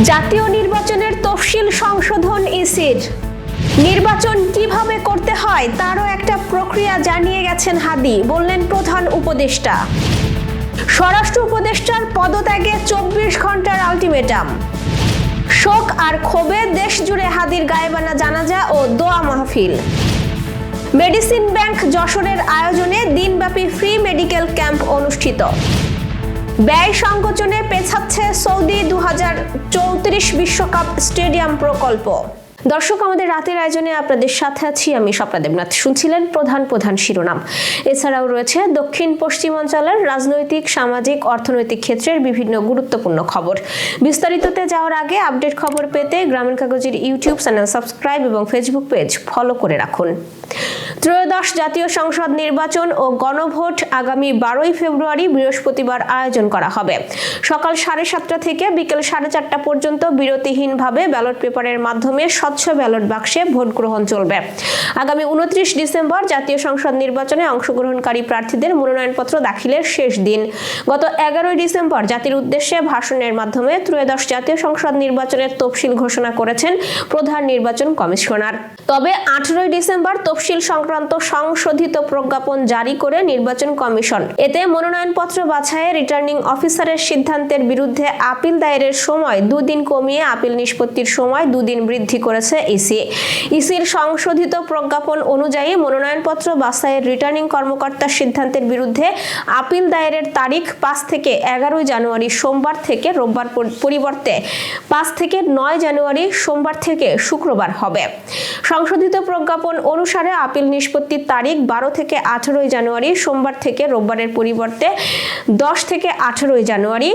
জাতীয় নির্বাচনের তফসিল সংশোধন ইসির। নির্বাচন কিভাবে করতে হয় তারও একটা প্রক্রিয়া জানিয়ে গেছেন হাদি, বললেন প্রধান উপদেষ্টা। স্বরাষ্ট্র উপদেষ্টার পদত্যাগে 24 ঘন্টার আলটিমেটাম। শোক আর ক্ষোভে দেশ জুড়ে হাদির গায়েবানা জানাজা ও দোয়া মাহফিল। মেডিসিন ব্যাংক যশোরের আয়োজনে দিনব্যাপী ফ্রি মেডিকেল ক্যাম্প অনুষ্ঠিত। ব্যয় সংকোচনে পেছাচ্ছে সৌদি 2034 বিশ্বকাপ স্টেডিয়াম প্রকল্প। দর্শক, আমাদের রাতের আয়োজনে আপনাদের সাথে আছি আমি স্বপ্না দেবনাথ। শুনছিলেন প্রধান শিরোনাম। এছাড়াও রয়েছে দক্ষিণ পশ্চিমাঞ্চলের রাজনৈতিক, সামাজিক, অর্থনৈতিক ক্ষেত্রের বিভিন্ন গুরুত্বপূর্ণ খবর। বিস্তারিততে যাওয়ার আগে আপডেট খবর পেতে গ্রামীণ কাগজের ইউটিউব চ্যানেল সাবস্ক্রাইব এবং ফেসবুক পেজ ফলো করে রাখুন। ত্রয়োদশ জাতীয় সংসদ নির্বাচন ও গণভোট আগামী 12 ফেব্রুয়ারি বৃহস্পতিবার আয়োজন করা হবে। সকাল 7:30 থেকে বিকেল 4:30 পর্যন্ত বিরতিহীনভাবে ব্যালট পেপারের মাধ্যমে স্বচ্ছ ব্যালট বাক্সে ভোট গ্রহণ চলবে। আগামী 29 ডিসেম্বর জাতীয় সংসদ নির্বাচনে অংশগ্রহণকারী প্রার্থীদের মনোনয়নপত্র দাখিলের শেষ দিন। গত 11 ডিসেম্বর জাতির উদ্দেশ্যে ভাষণের মাধ্যমে ত্রয়োদশ জাতীয় সংসদ নির্বাচনের তফসিল ঘোষণা করেছেন প্রধান নির্বাচন কমিশনার। তবে 18 ডিসেম্বর তফসিল সংক্রান্ত সংশোধিত প্রজ্ঞাপন জারি করে নির্বাচন কমিশন। এতে মনোনয়নপত্র বাছাইয়ে রিটার্নিং অফিসারের সিদ্ধান্তের বিরুদ্ধে আপিল দায়েরের সময় 2 দিন কমিয়ে আপিল নিষ্পত্তির সময় 2 দিন বৃদ্ধি করেছে ইসির সংশোধিত প্রজ্ঞাপন অনুযায়ী মনোনয়নপত্র বাছাইয়ের রিটার্নিং কর্মকর্তার সিদ্ধান্তের বিরুদ্ধে আপিল দায়েরের তারিখ 5 থেকে 11 জানুয়ারি সোমবার থেকে রোববার পরিবর্তে 5 থেকে 9 জানুয়ারি সোমবার থেকে শুক্রবার হবে। সংশোধিত প্রজ্ঞাপন অনুসারে আপিল নিষ্পত্তির তারিখ 12 থেকে 18 জানুয়ারি সোমবার থেকে রোববারের পরিবর্তে 10 থেকে 18 জানুয়ারি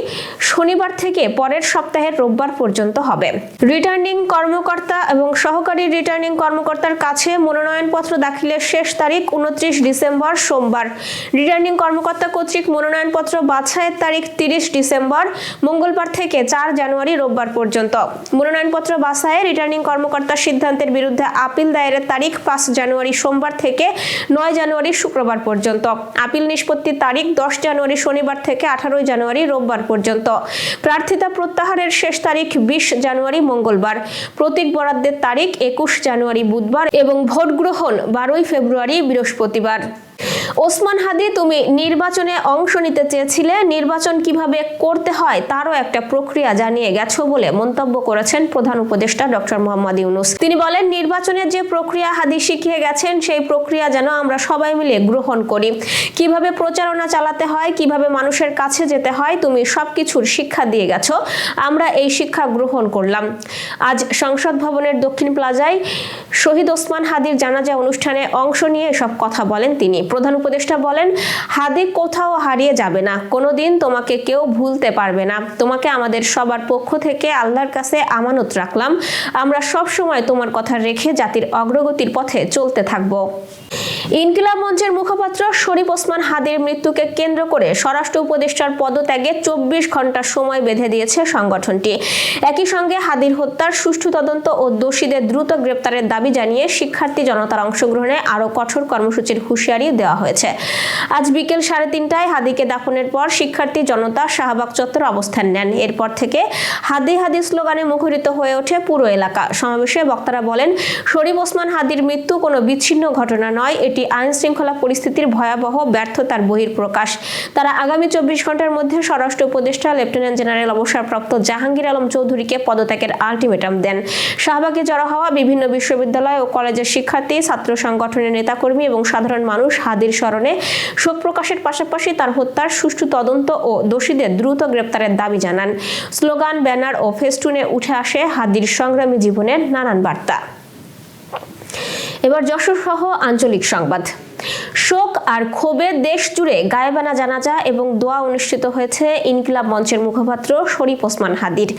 শনিবার থেকে পরের সপ্তাহের রোববার পর্যন্ত হবে। রিটার্নিং কর্মকর্তা এবং সহকারী রিটার্নিং কর্মকর্তার কাছে মনোনয়নপত্র দাখিলের শেষ তারিখ 29 ডিসেম্বর সোমবার। রিটার্নিং কর্মকর্তা কর্তৃক মনোনয়নপত্র বাছাইয়ের তারিখ 30 ডিসেম্বর মঙ্গলবার থেকে 4 জানুয়ারি রোববার পর্যন্ত। মনোনয়নপত্র বাছাইয়ে রিটার্নিং কর্মকর্তার সিদ্ধান্তের বিরুদ্ধে আপিল দায়েরের তারিখ 5 জানুয়ারি সোমবার থেকে 9 জানুয়ারি শুক্রবার পর্যন্ত। আপিল নিষ্পত্তির তারিখ 10 জানুয়ারি শনিবার থেকে 18 জানুয়ারি রোববার পর্যন্ত। প্রার্থিতা প্রত্যাহারের শেষ তারিখ 20 জানুয়ারি মঙ্গলবার। প্রতীক বরাদ্দের তারিখ 21 জানুয়ারি বুধবার এবং ভোট গ্রহণ 12 ফেব্রুয়ারি বৃহস্পতিবার। ওসমান হাদি, তুমি নির্বাচনে অংশ নিতে চেয়েছিলে, নির্বাচন কিভাবে করতে হয় তারও একটা প্রক্রিয়া জানিয়ে গেছো বলে মন্তব্য করেছেন প্রধান উপদেষ্টা ডক্টর মোহাম্মদ ইউনূস। তিনি বলেন, নির্বাচনের যে প্রক্রিয়া হাদি শিখিয়ে গেছেন সেই প্রক্রিয়া যেন আমরা সবাই মিলে গ্রহণ করি। কিভাবে প্রচারণা চালাতে হয়, কিভাবে মানুষের কাছে যেতে হয়, তুমি সবকিছুর শিক্ষা দিয়ে গেছো। আমরা এই শিক্ষা গ্রহণ করলাম। আজ সংসদ ভবনের দক্ষিণ প্লাজায় শহীদ ওসমান হাদির জানাজা অনুষ্ঠানে অংশ নিয়ে এসব কথা বলেন তিনি। প্রধান উপদেষ্টা বলেন, হাদি কোথাও হারিয়ে যাবে না, কোনোদিন তোমাকে কেউ ভুলতে পারবে না। তোমাকে আমাদের সবার পক্ষ থেকে আল্লাহর কাছে আমানত রাখলাম। আমরা সব সময় তোমার কথা রেখে জাতির অগ্রগতির পথে চলতে থাকব। ইনকিলাব মঞ্চের মুখপাত্র শরীফ ওসমান হাদির মৃত্যুকে কেন্দ্র করে স্বরাষ্ট্র উপদেষ্টার পদত্যাগে 24 ঘন্টা সময় বেঁধে দিয়েছে সংগঠনটি। একই সঙ্গে হাদির হত্যার সুষ্ঠু তদন্ত ও দোষীদের দ্রুত গ্রেপ্তারের দাবি জানিয়ে শিক্ষার্থী জনতার অংশগ্রহণে আরও কঠোর কর্মসূচির হুঁশিয়ারি দেওয়া হয়েছে। আজ বিকেল 3:30টায় হাদিকে দাফনের পর শিক্ষার্থী জনতা শাহবাগ চত্বরে অবস্থান নেন। এরপর থেকে হাদি হাদি স্লোগানে মুখরিত হয়ে ওঠে পুরো এলাকা। সমাবেশে বক্তারা বলেন, শরীফ ওসমান হাদির মৃত্যু কোনো বিচ্ছিন্ন ঘটনা নয়, এটি আইন শৃঙ্খলা পরিস্থিতির ভয়াবহ ব্যর্থতার বহিঃপ্রকাশ। তারা আগামী 24 ঘন্টার মধ্যে স্বরাষ্ট্র উপদেষ্টা লেফটেন্যান্ট জেনারেল অবসরপ্রাপ্ত জাহাঙ্গীর আলম চৌধুরীকে পদত্যাগের আলটিমেটাম দেন। শাহবাগে জড়ো হওয়া বিভিন্ন বিশ্ববিদ্যালয় ও কলেজের শিক্ষার্থী, ছাত্র সংগঠনের নেতাকর্মী এবং সাধারণ মানুষ হাদির স্মরণে শোক প্রকাশের পাশাপাশি তার হত্যার সুষ্ঠু তদন্ত ও দোষীদের দ্রুত গ্রেপ্তারের দাবি জানান। স্লোগান, ব্যানার ও ফেস্টুনে উঠে আসে হাদির সংগ্রামী জীবনের নানান বার্তা। এবার যশোর সহ আঞ্চলিক সংবাদ। শোক আর ক্ষোভে দেশ জুড়ে গায়েবানা জানাজা এবং দোয়া অনুষ্ঠিত হয়েছে ইনকিলাব মঞ্চের মুখপাত্র শরীফ ওসমান হাদির।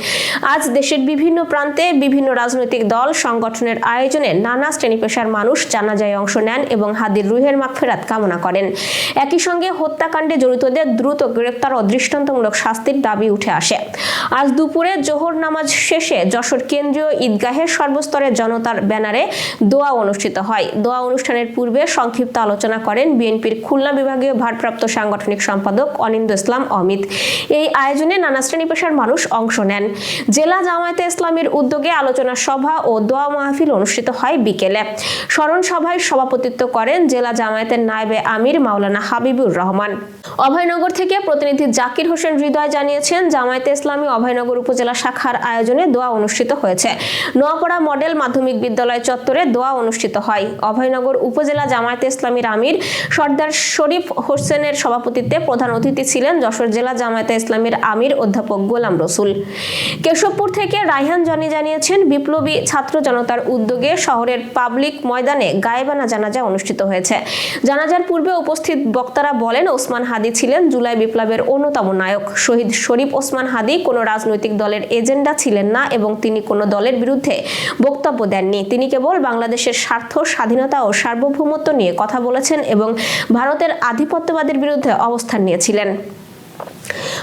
আজ দেশের বিভিন্ন প্রান্তে বিভিন্ন রাজনৈতিক দল সংগঠনের আয়োজনে নানা শ্রেণী পেশার মানুষ জানাজায় অংশ নেন এবং হাদির রুহের মাগফিরাত কামনা করেন। একই সঙ্গে হত্যাকাণ্ডে জড়িতদের দ্রুত গ্রেপ্তার ও দৃষ্টান্তমূলক শাস্তির দাবি উঠে আসে। আজ দুপুরে জোহর নামাজ শেষে যশোর কেন্দ্রীয় ঈদগাহে সর্বস্তরের জনতার ব্যানারে দোয়া অনুষ্ঠিত হয়। দোয়া অনুষ্ঠানের পূর্বে সংক্ষিপ্ত আলোচনা আলোচনা করেন বিএনপির খুলনা বিভাগীয় ভারপ্রাপ্ত সাংগঠনিক সম্পাদক অনিন্দ্য ইসলাম অমিত। এই আয়োজনে নানা শ্রেণী পেশার মানুষ অংশ নেন। জেলা জামায়াতে ইসলামীর উদ্যোগে আলোচনা সভা ও দোয়া মাহফিল অনুষ্ঠিত হয় বিকেলে। স্মরণ সভায় সভাপতিত্ব করেন জেলা জামায়াতের নায়েবে আমির মাওলানা হাবিবুর রহমান। অভয়নগর থেকে প্রতিনিধি জাকির হোসেন হৃদয় জানিয়েছেন, জামায়াতে ইসলামী অভয়নগর উপজেলা শাখার আয়োজনে দোয়া অনুষ্ঠিত হয়েছে। নোয়াপাড়া মডেল মাধ্যমিক বিদ্যালয় চত্বরে দোয়া অনুষ্ঠিত হয়। অভয়নগর উপজেলা জামায়াতে ইসলামীর আমির সর্দার শরীফ হোসেনের সভাপতিত্বে প্রধান অতিথি ছিলেন যশোর জেলা জামায়াতে ইসলামীর আমির অধ্যাপক গোলাম রসুল। কেশবপুর থেকে রায়হান জনি জানিয়েছেন, বিপ্লবী ছাত্র জনতার উদ্যোগে শহরের পাবলিক ময়দানে গায়েবানা জানাজা অনুষ্ঠিত হয়েছে। জানাজার পূর্বে উপস্থিত বক্তারা বলেন, ওসমান হাদি ছিলেন জুলাই বিপ্লবের অন্যতম নায়ক। শহীদ শরীফ ওসমান হাদি কোনো রাজনৈতিক দলের এজেন্ডা ছিলেন না এবং তিনি কোনো দলের বিরুদ্ধে বক্তব্য দেননি। তিনি কেবল বাংলাদেশের স্বার্থ, স্বাধীনতা ও সার্বভৌমত্ব নিয়ে কথা বলেছেন এবং ভারতের আধিপত্যবাদের বিরুদ্ধে অবস্থান নিয়েছিলেন।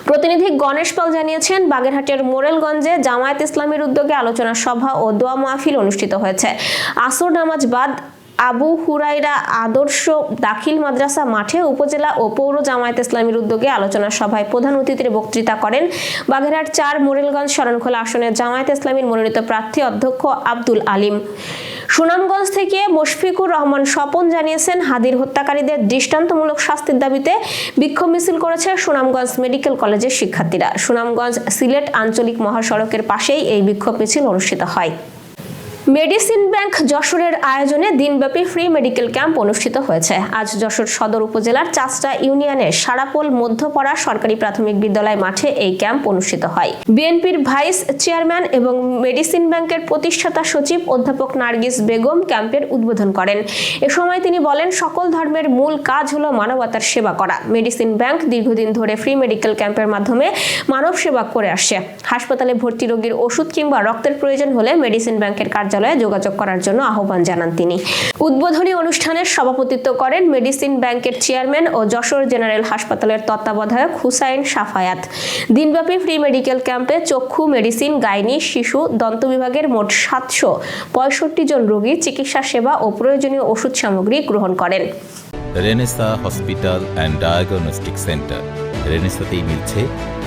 প্রতিনিধি গণেশ পাল জানিয়েছেন, বাগেরহাটের মোরেলগঞ্জে জামায়াত ইসলামীর উদ্যোগে আলোচনা সভা ও দোয়া মাহফিল অনুষ্ঠিত হয়েছে। আসর নামাজ বাদ আবু হুরাইরা আদর্শ দাখিল মাদ্রাসা মাঠে উপজেলা ও পৌর জামায়াত ইসলামীর উদ্যোগে আলোচনা সভায় প্রধান অতিথির বক্তৃতা করেন বাগেরহাট ৪ মোরেলগঞ্জ শরণখোলা আসনের জামায়াত ইসলামীর মনোনীত প্রার্থী অধ্যক্ষ আব্দুল আলিম। সুনামগঞ্জ থেকে মুশফিকুর রহমান স্বপন জানিয়েছেন, হাদির হত্যাকারীদের দৃষ্টান্তমূলক শাস্তির দাবিতে বিক্ষোভ মিছিল করেছে সুনামগঞ্জ মেডিকেল কলেজের শিক্ষার্থীরা। সুনামগঞ্জ সিলেট আঞ্চলিক মহাসড়কের পাশেই এই বিক্ষোভ মিছিল অনুষ্ঠিত হয়। মেডিসিন ব্যাংক যশোরের আয়োজনে দিনব্যাপী ফ্রি মেডিকেল ক্যাম্প অনুষ্ঠিত হয়েছে। আজ যশোর সদর উপজেলার চাচড়া ইউনিয়নের সারাপোল মধ্যপাড়া সরকারি প্রাথমিক বিদ্যালয় মাঠে এই ক্যাম্প অনুষ্ঠিত হয়। বিএনপির ভাইস চেয়ারম্যান এবং মেডিসিন ব্যাংকের প্রতিষ্ঠাতা সচিব অধ্যাপক নার্গিস বেগম ক্যাম্পের উদ্বোধন করেন। এ সময় তিনি বলেন, সকল ধর্মের মূল কাজ হলো মানবতার সেবা করা। মেডিসিন ব্যাংক দীর্ঘদিন ধরে ফ্রি মেডিকেল ক্যাম্পের মাধ্যমে মানব সেবা করে আসছে। হাসপাতালে ভর্তি রোগীর ওষুধ কিংবা রক্তের প্রয়োজন হলে মেডিসিন ব্যাংকের কার্যালয়ে যোগাযোগ করার জন্য আহ্বান জানান তিনি। উদ্বোধনী অনুষ্ঠানের সভাপতিত্ব করেন মেডিসিন ব্যাংকের চেয়ারম্যান ও যশোর জেনারেল হাসপাতালের তত্ত্বাবধায়ক হুসাইন সাফায়াত। দিনব্যাপী ফ্রি মেডিকেল ক্যাম্পে চক্ষু, মেডিসিন, গাইনি, শিশু, দন্ত বিভাগের মোট 765 জন রোগী চিকিৎসা সেবা ও প্রয়োজনীয় ওষুধ সামগ্রী গ্রহণ করেন। Renaissance hospital and diagnostic centre. রেনেসাতেই মিলছে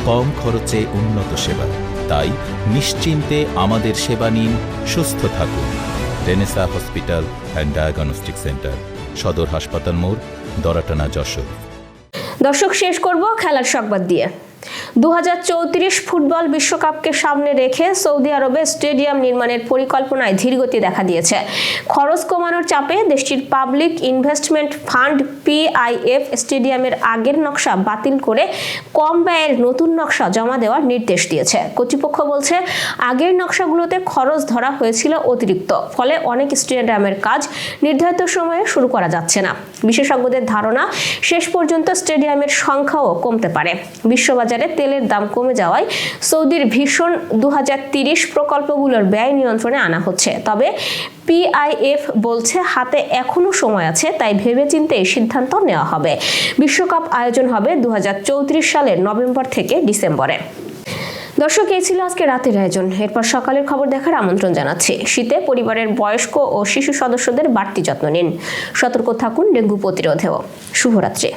কম খরচে উন্নত সেবা। তাই নিশ্চিন্তে আমাদের সেবা নিন, সুস্থ থাকুন। Renaissance hospital and diagnostic centre, সদর হাসপাতাল মোড়, দরাটানা, যশোর। দর্শক, শেষ করব খেলার সংবাদ দিয়ে। 2034 ফুটবল বিশ্বকাপকে সামনে রেখে সৌদি আরবে স্টেডিয়াম নির্মাণের পরিকল্পনায় ধীরগতি দেখা দিয়েছে। খরচ কমানোর চাপে দেশটির পাবলিক ইনভেস্টমেন্ট ফান্ড PIF স্টেডিয়ামের আগের নকশা বাতিল করে কম ব্যয়ের নতুন নকশা জমা দেওয়ার নির্দেশ দিয়েছে। কর্তৃপক্ষ বলছে, আগের নকশাগুলোতে খরচ ধরা হয়েছিল অতিরিক্ত, ফলে অনেক স্টেডিয়ামের কাজ নির্ধারিত সময়ে শুরু করা যাচ্ছে না। বিশেষজ্ঞদের ধারণা, শেষ পর্যন্ত স্টেডিয়ামের সংখ্যাও কমতে পারে। বিশ্ববাজারে তেলের দাম কমে যাওয়ায় সৌদির ভিশন 2030 প্রকল্পগুলোর ব্যয় নিয়ন্ত্রণে আনা হচ্ছে। তবে PIF বলছে, হাতে এখনো সময় আছে, তাই ভেবেচিন্তে এই সিদ্ধান্ত নেওয়া হবে। বিশ্বকাপ আয়োজন হবে 2034 সালের নভেম্বর থেকে ডিসেম্বরে। দর্শক, এই ছিল আজকে রাতের আয়োজন। এরপর সকালের খবর দেখার আমন্ত্রণ জানাচ্ছি। শীতে পরিবারের বয়স্ক ও শিশু সদস্যদের বাড়তি যত্ন নিন। সতর্ক থাকুন ডেঙ্গু প্রতিরোধেও। শুভরাত্রি।